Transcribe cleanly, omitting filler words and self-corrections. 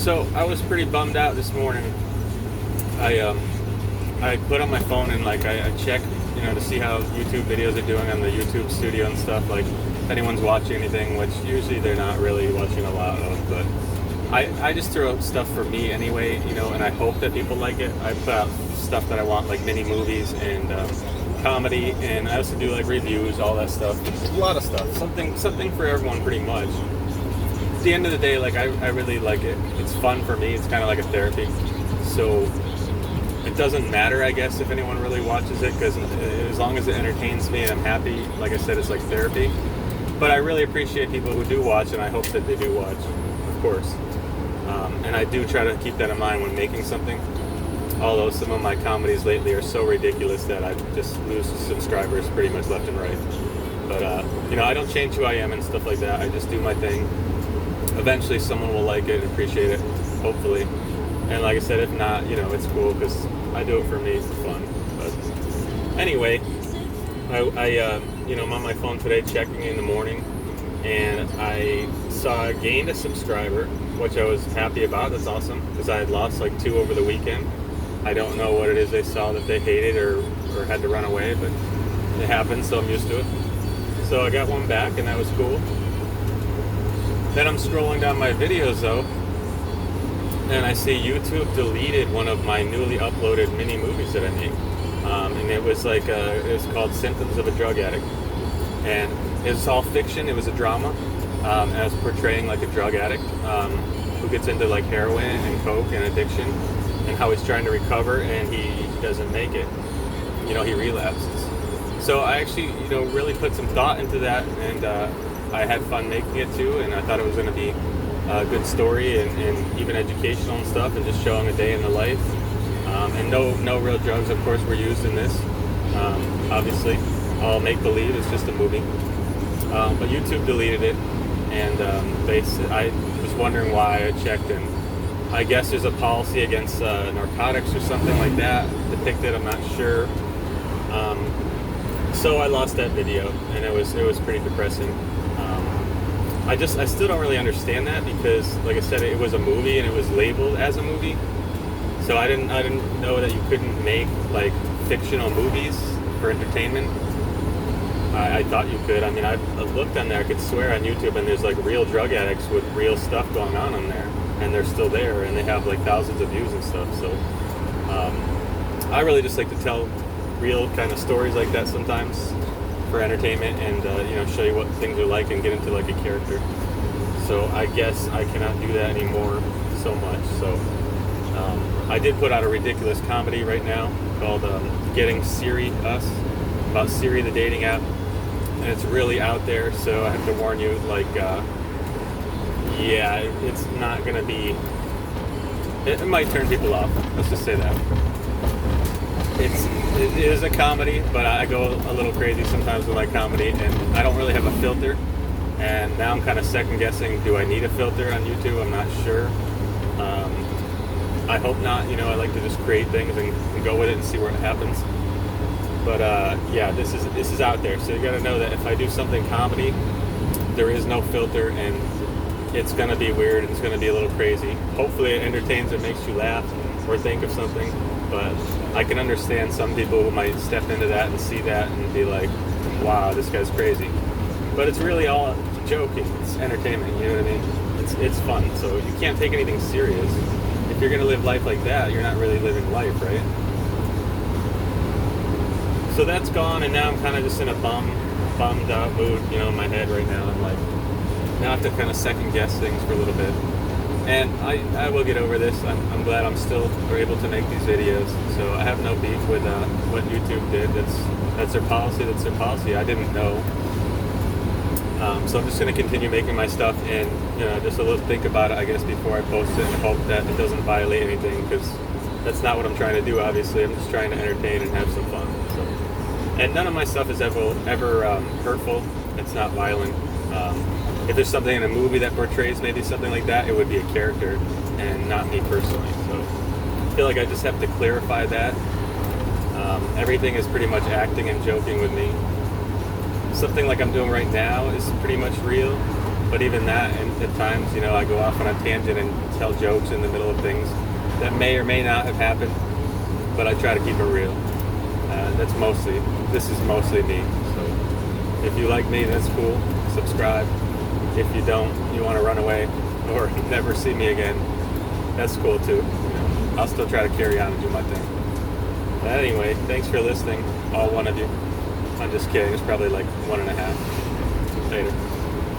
So I was pretty bummed out this morning. I put on my phone and I check, to see how YouTube videos are doing on the YouTube Studio and stuff. Like if anyone's watching anything, which usually they're not really watching a lot of, but I just throw out stuff for me anyway, and I hope that people like it. I put out stuff that I want, like mini movies and comedy, and I also do like reviews, all that stuff. A lot of stuff, something for everyone, pretty much. At the end of the day, I really like it. It's fun for me. It's kind of like a therapy. So it doesn't matter, I guess, if anyone really watches it, because as long as it entertains me and I'm happy, like I said, it's like therapy. But I really appreciate people who do watch, and I hope that they do watch, of course. And I do try to keep that in mind when making something. Although some of my comedies lately are so ridiculous that I just lose subscribers pretty much left and right. But, I don't change who I am and stuff like that. I just do my thing. Eventually someone will like it and appreciate it, hopefully. And like I said, if not, it's cool because I do it for me, for fun. But anyway, I'm on my phone today checking in the morning, and I saw I gained a subscriber, which I was happy about. That's awesome, because I had lost 2 over the weekend. I don't know what it is they saw that they hated or had to run away, but it happened, so I'm used to it. So I got one back, and that was cool. Then I'm scrolling down my videos, though, and I see YouTube deleted one of my newly uploaded mini movies that I made. And it was it was called Symptoms of a Drug Addict. And it was all fiction. It was a drama. And I was portraying a drug addict who gets into heroin and coke and addiction, and how he's trying to recover and he doesn't make it. He relapses. So I actually, really put some thought into that, and I had fun making it too, and I thought it was going to be a good story and even educational and stuff, and just showing a day in the life. And no real drugs, of course, were used in this. Obviously, all make-believe. It's just a movie. But YouTube deleted it, and I was wondering why. I checked, and I guess there's a policy against narcotics or something like that depicted. I'm not sure. So I lost that video, and it was pretty depressing. I still don't really understand that, because, like I said, it was a movie and it was labeled as a movie. So I didn't know that you couldn't make fictional movies for entertainment. I thought you could. I mean, I looked on there. I could swear on YouTube, and there's real drug addicts with real stuff going on there, and they're still there, and they have thousands of views and stuff. So I really just like to tell real kind of stories like that sometimes for entertainment, and show you what things are like and get into a character. So I guess I cannot do that anymore so much. So I did put out a ridiculous comedy right now called Getting Siri Us, about Siri, the dating app, and it's really out there. So I have to warn you, it's not gonna be. It might turn people off. Let's just say that. It is a comedy, but I go a little crazy sometimes with my comedy, and I don't really have a filter. And now I'm kind of second guessing, do I need a filter on YouTube? I'm not sure. I hope not. I like to just create things and go with it and see where it happens. But this is out there. So you got to know that if I do something comedy, there is no filter, and it's going to be weird, and it's going to be a little crazy. Hopefully it entertains or makes you laugh or think of something. But I can understand some people who might step into that and see that and be like, wow, this guy's crazy. But it's really all joking. It's entertainment, you know what I mean? It's fun, so you can't take anything serious. If you're going to live life like that, you're not really living life, right? So that's gone, and now I'm kind of just in a bummed out mood, in my head right now. I'm now I have to kind of second guess things for a little bit. And I will get over this. I'm glad I'm still able to make these videos. So I have no beef with what YouTube did. That's their policy. That's their policy. I didn't know. So I'm just going to continue making my stuff, and just a little think about it, I guess, before I post it, and hope that it doesn't violate anything, because that's not what I'm trying to do. Obviously, I'm just trying to entertain and have some fun. So, and none of my stuff is ever hurtful. It's not violent. If there's something in a movie that portrays maybe something like that, it would be a character and not me personally. So I feel like I just have to clarify that. Everything is pretty much acting and joking with me. Something like I'm doing right now is pretty much real. But even that, and at times, you know, I go off on a tangent and tell jokes in the middle of things that may or may not have happened, but I try to keep it real. This is mostly me. So if you like me, that's cool. Subscribe. If you don't, you want to run away or never see me again, that's cool too. You know, I'll still try to carry on and do my thing. But anyway, thanks for listening, all one of you. I'm just kidding. It's probably like 1.5. Later.